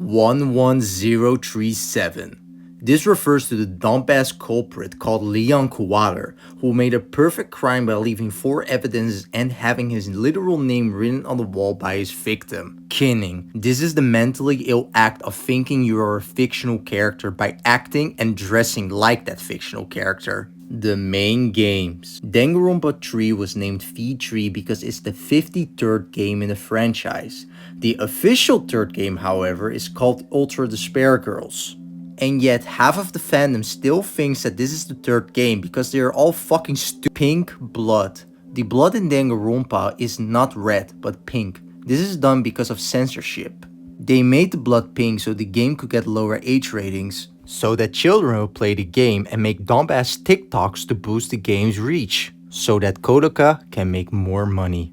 11037. This refers to the dumbass culprit called Leon Kuwater, who made a perfect crime by leaving 4 evidences and having his literal name written on the wall by his victim. Kinning. This is the mentally ill act of thinking you are a fictional character by acting and dressing like that fictional character. The main games. Danganronpa 3 was named V3 because it's the 53rd game in the franchise. The official third game, however, is called Ultra Despair Girls. And yet half of the fandom still thinks that this is the third game because they are all fucking stupid. Pink blood. The blood in Danganronpa is not red but pink. This is done because of censorship. They made the blood pink so the game could get lower age ratings, so that children will play the game and make dumbass TikToks to boost the game's reach, so that Kodoka can make more money.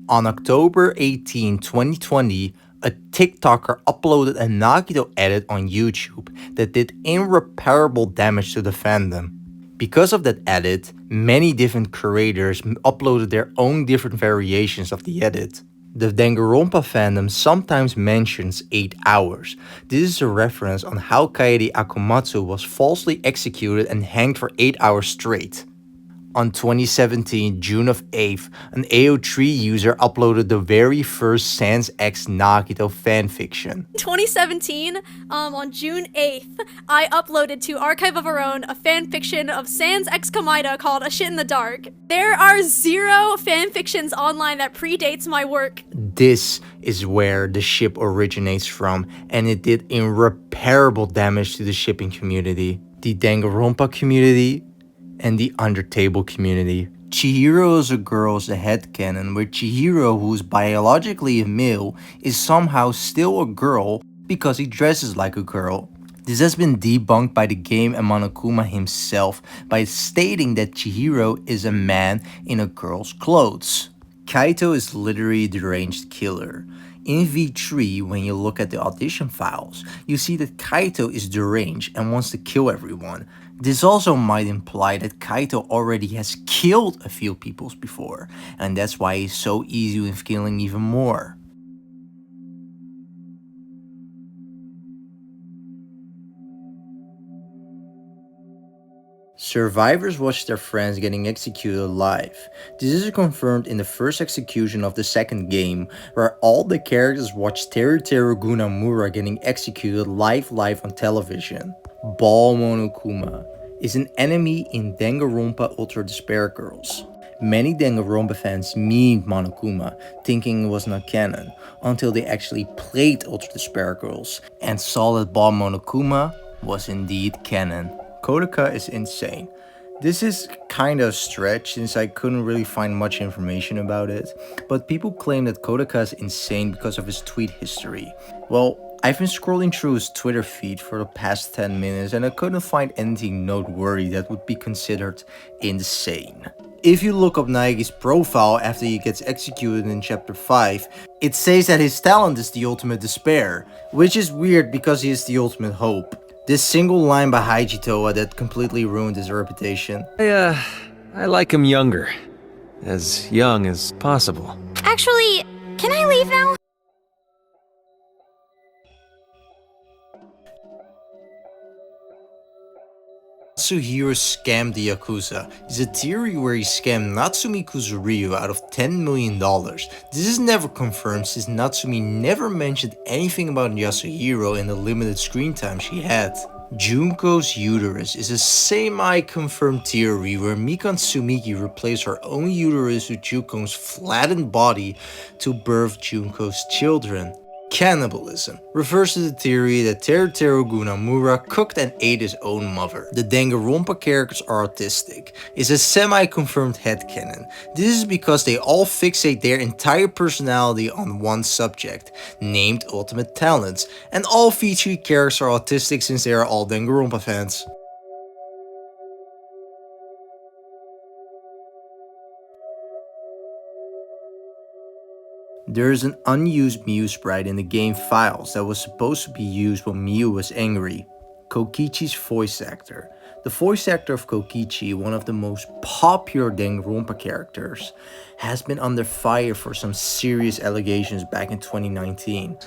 On October 18, 2020, a TikToker uploaded a Nagito edit on YouTube that did irreparable damage to the fandom. Because of that edit, many different creators uploaded their own different variations of the edit. The Danganronpa fandom sometimes mentions 8 hours. This is a reference on how Kaede Akumatsu was falsely executed and hanged for 8 hours straight. On 2017, June of 8th, an AO3 user uploaded the very first Sans X Nagito fanfiction. 2017, on June 8th, I uploaded to Archive of Our Own a fanfiction of Sans X Kamaida called A Shit in the Dark. There are 0 fanfictions online that predates my work. This is where the ship originates from, and it did irreparable damage to the shipping community, the Danganronpa community, and the Undertable community. Chihiro is a girl is the headcanon, where Chihiro, who is biologically a male, is somehow still a girl because he dresses like a girl. This has been debunked by the game and Monokuma himself by stating that Chihiro is a man in a girl's clothes. Kaito is literally a deranged killer. In V3, when you look at the audition files, you see that Kaito is deranged and wants to kill everyone. This also might imply that Kaito already has killed a few people before, and that's why he's so easy with killing even more. Survivors watch their friends getting executed alive. This is confirmed in the first execution of the second game, where all the characters watch Teruteru Gunamura getting executed live on television. Ball Monokuma is an enemy in Danganronpa Ultra Despair Girls. Many Danganronpa fans memed Monokuma, thinking it was not canon, until they actually played Ultra Despair Girls and saw that Ball Monokuma was indeed canon. Kodoka is insane. This is kind of a stretch since I couldn't really find much information about it, but people claim that Kodoka is insane because of his tweet history. Well, I've been scrolling through his Twitter feed for the past 10 minutes and I couldn't find anything noteworthy that would be considered insane. If you look up Naegi's profile after he gets executed in chapter 5, it says that his talent is the ultimate despair, which is weird because he is the ultimate hope. This single line by Haijitoa that completely ruined his reputation. I like him younger. As young as possible. Actually, can I leave now? Natsuhiro scammed the Yakuza is a theory where he scammed Natsumi Kuzuryu out of $10 million. This is never confirmed since Natsumi never mentioned anything about Yasuhiro in the limited screen time she had. Junko's uterus is a semi-confirmed theory where Mikan Tsumiki replaced her own uterus with Junko's flattened body to birth Junko's children. Cannibalism refers to the theory that Teruteru Gunamura cooked and ate his own mother. The Danganronpa characters are autistic. It's a semi-confirmed headcanon. This is because they all fixate their entire personality on one subject, named Ultimate Talents, and all V3 characters are autistic since they are all Danganronpa fans. There is an unused Mew sprite in the game files that was supposed to be used when Mew was angry. Kokichi's voice actor. The voice actor of Kokichi, one of the most popular Danganronpa characters, has been under fire for some serious allegations back in 2019.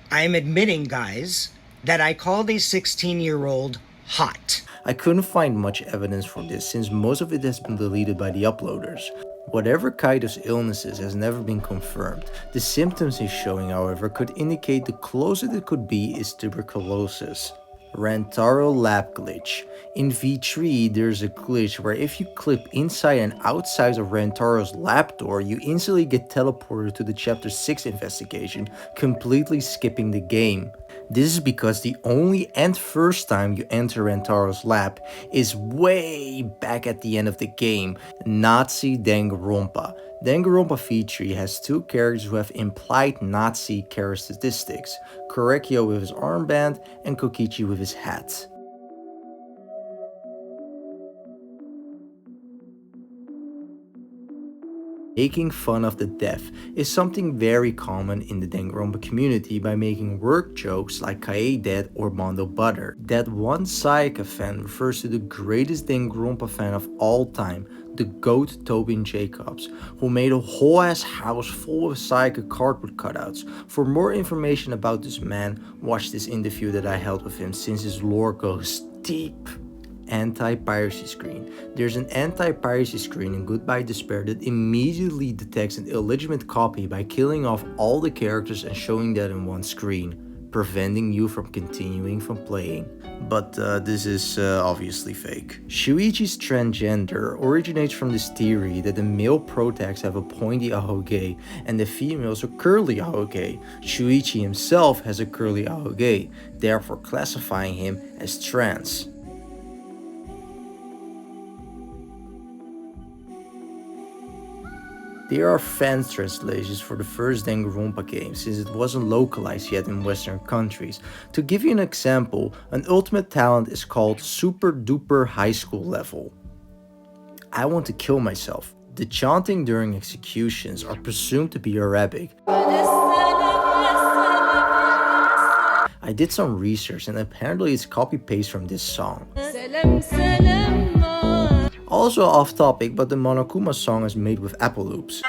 I'm admitting, guys, that I called a 16-year-old hot. I couldn't find much evidence for this since most of it has been deleted by the uploaders. Whatever Kaido's illnesses has never been confirmed. The symptoms he's showing, however, could indicate the closest it could be is tuberculosis. Rantaro lab glitch. In V3, there's a glitch where if you clip inside and outside of Rantaro's lab door, you instantly get teleported to the chapter 6 investigation, completely skipping the game. This is because the only and first time you enter Rantaro's lab is way back at the end of the game, Nazi Danganronpa. Danganronpa V3 has two characters who have implied Nazi characteristics, Korekio with his armband and Kokichi with his hat. Making fun of the deaf is something very common in the Danganronpa community by making work jokes like Kae dead or Mondo butter. That one Sayaka fan refers to the greatest Danganronpa fan of all time, the GOAT Tobin Jacobs, who made a whole ass house full of Sayaka cardboard cutouts. For more information about this man, watch this interview that I held with him since his lore goes deep. Anti-piracy screen. There's an anti-piracy screen in Goodbye Despair that immediately detects an illegitimate copy by killing off all the characters and showing that in one screen, preventing you from continuing from playing. But this is obviously fake. Shuichi's transgender originates from this theory that the male protags have a pointy ahoge and the females a curly ahoge. Shuichi himself has a curly ahoge, therefore classifying him as trans. There are fan translations for the first Danganronpa game since it wasn't localized yet in Western countries. To give you an example, an ultimate talent is called Super Duper High School Level. I want to kill myself. The chanting during executions are presumed to be Arabic. I did some research and apparently it's copy-paste from this song. Also off topic, but the Monokuma song is made with Apple loops.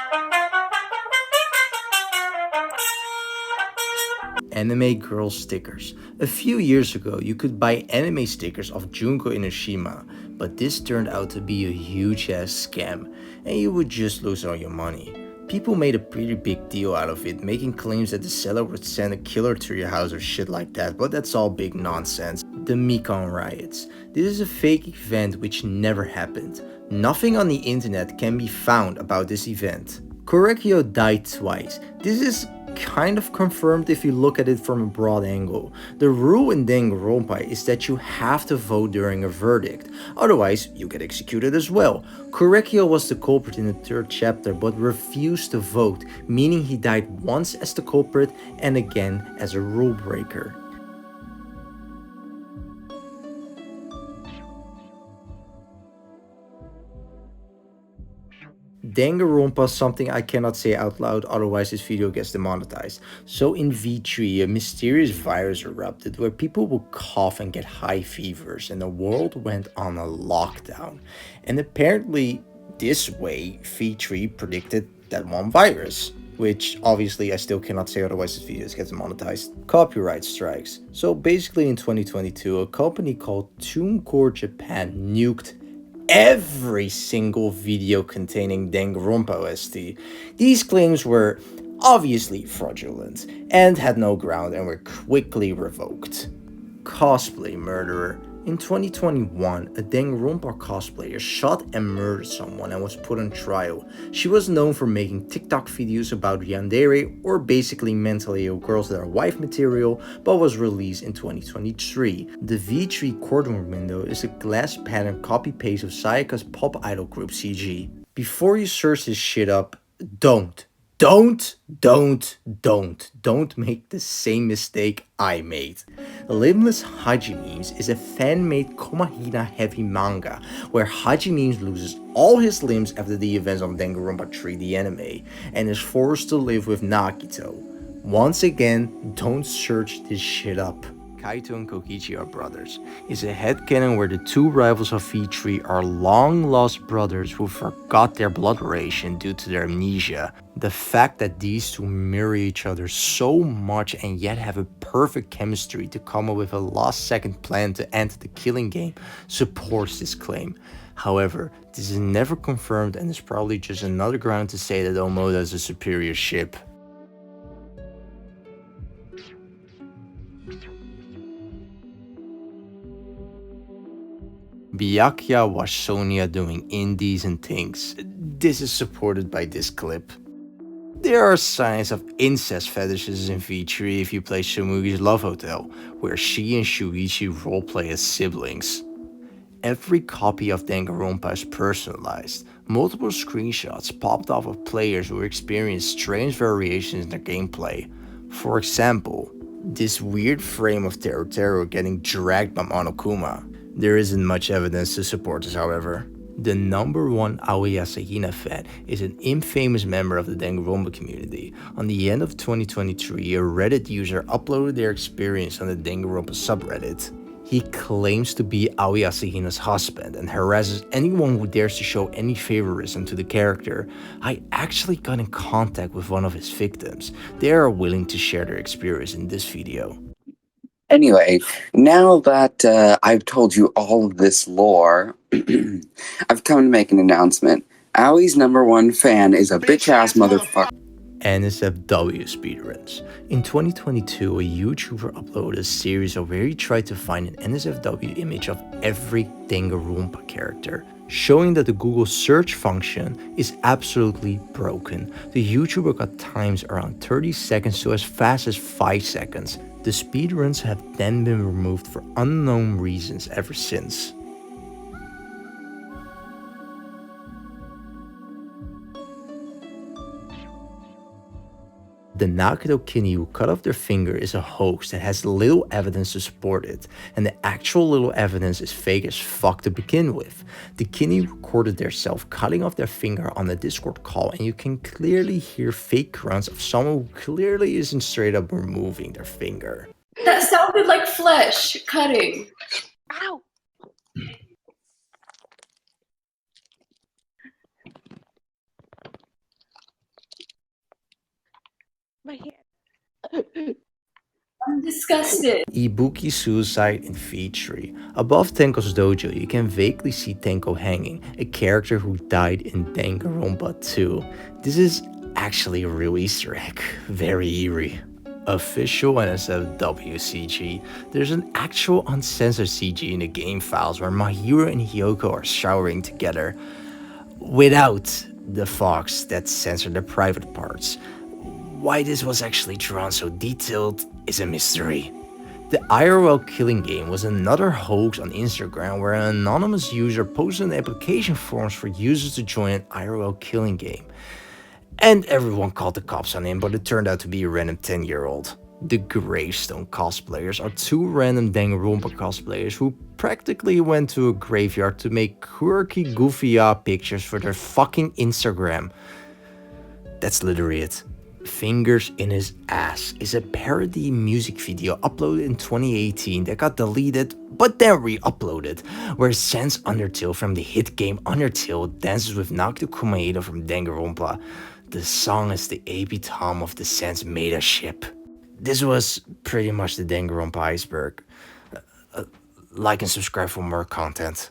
Anime girl stickers. A few years ago, you could buy anime stickers of Junko Inoshima, but this turned out to be a huge ass scam, and you would just lose all your money. People made a pretty big deal out of it, making claims that the seller would send a killer to your house or shit like that, but that's all big nonsense. The Mekong riots. This is a fake event which never happened. Nothing on the internet can be found about this event. Korekio died twice. This is kind of confirmed if you look at it from a broad angle. The rule in Danganronpa is that you have to vote during a verdict, otherwise you get executed as well. Korekio was the culprit in the third chapter but refused to vote, meaning he died once as the culprit and again as a rule breaker. Danganronpa, something I cannot say out loud, otherwise this video gets demonetized. So in V3, a mysterious virus erupted where people would cough and get high fevers and the world went on a lockdown. And apparently this way V3 predicted that one virus, which obviously I still cannot say, otherwise this video gets demonetized. Copyright strikes. So basically in 2022, a company called TuneCore Japan nuked every single video containing Danganronpa OST. These claims were obviously fraudulent and had no ground and were quickly revoked. Cosplay murderer. In 2021, a Danganronpa cosplayer shot and murdered someone and was put on trial. She was known for making TikTok videos about yandere, or basically mentally ill girls that are wife material, but was released in 2023. The V3 courtroom window is a glass pattern copy-paste of Sayaka's pop idol group CG. Before you search this shit up, don't make the same mistake I made. Limbless Haji Memes is a fan-made Komahina heavy manga where Haji Memes loses all his limbs after the events of Danganronpa 3D anime and is forced to live with Nagito. Once again, don't search this shit up. Kaito and Kokichi are brothers is a headcanon where the two rivals of V3 are long-lost brothers who forgot their blood relation due to their amnesia. The fact that these two mirror each other so much and yet have a perfect chemistry to come up with a last-second plan to enter the killing game supports this claim. However, this is never confirmed and is probably just another ground to say that Omoda is a superior ship. Byakuya watched Sonia doing indecent things. This is supported by this clip. There are signs of incest fetishes in V3 if you play Shumugi's Love Hotel, where she and Shuichi roleplay as siblings. Every copy of Danganronpa is personalized. Multiple screenshots popped off of players who experienced strange variations in their gameplay. For example, this weird frame of Teruteru getting dragged by Monokuma. There isn't much evidence to support this, however. The number one Aoi Asahina fan is an infamous member of the Danganronpa community. On the end of 2023, a Reddit user uploaded their experience on the Danganronpa subreddit. He claims to be Aoi Asahina's husband and harasses anyone who dares to show any favoritism to the character. I actually got in contact with one of his victims. They are willing to share their experience in this video. Anyway, now that I've told you all of this lore, I've come to make an announcement. Aoi's #1 fan is a bitch-ass motherfucker. NSFW speedruns. In 2022, a YouTuber uploaded a series of where he tried to find an NSFW image of every Danganronpa character, showing that the Google search function is absolutely broken. The YouTuber got times around 30 seconds to as fast as 5 seconds. The speedruns have then been removed for unknown reasons ever since. The Nakedo Kini who cut off their finger is a hoax that has little evidence to support it, and the actual little evidence is fake as fuck to begin with. The Kini recorded theirself cutting off their finger on a Discord call, and you can clearly hear fake grunts of someone who clearly isn't straight up removing their finger. That sounded like flesh cutting. Ow! My hand. I'm disgusted. Ibuki suicide in V3. Above Tenko's dojo, you can vaguely see Tenko hanging, a character who died in Danganronpa 2. This is actually a real Easter egg. Very eerie. Official NSFW CG. There's an actual uncensored CG in the game files where Mahiro and Hyoko are showering together, without the fox that censored the private parts. Why this was actually drawn so detailed is a mystery. The IRL killing game was another hoax on Instagram where an anonymous user posted an application forms for users to join an IRL killing game. And everyone called the cops on him, but it turned out to be a random 10-year-old. The Gravestone cosplayers are two random Danganronpa cosplayers who practically went to a graveyard to make quirky, goofy pictures for their fucking Instagram. That's literally it. Fingers in His Ass is a parody music video uploaded in 2018 that got deleted but then re-uploaded, where Sans Undertale from the hit game Undertale dances with Naruto Kumaeda from Danganronpa. The song is the epitome of the Sans meta ship. This was pretty much the Danganronpa Iceberg. Like and subscribe for more content.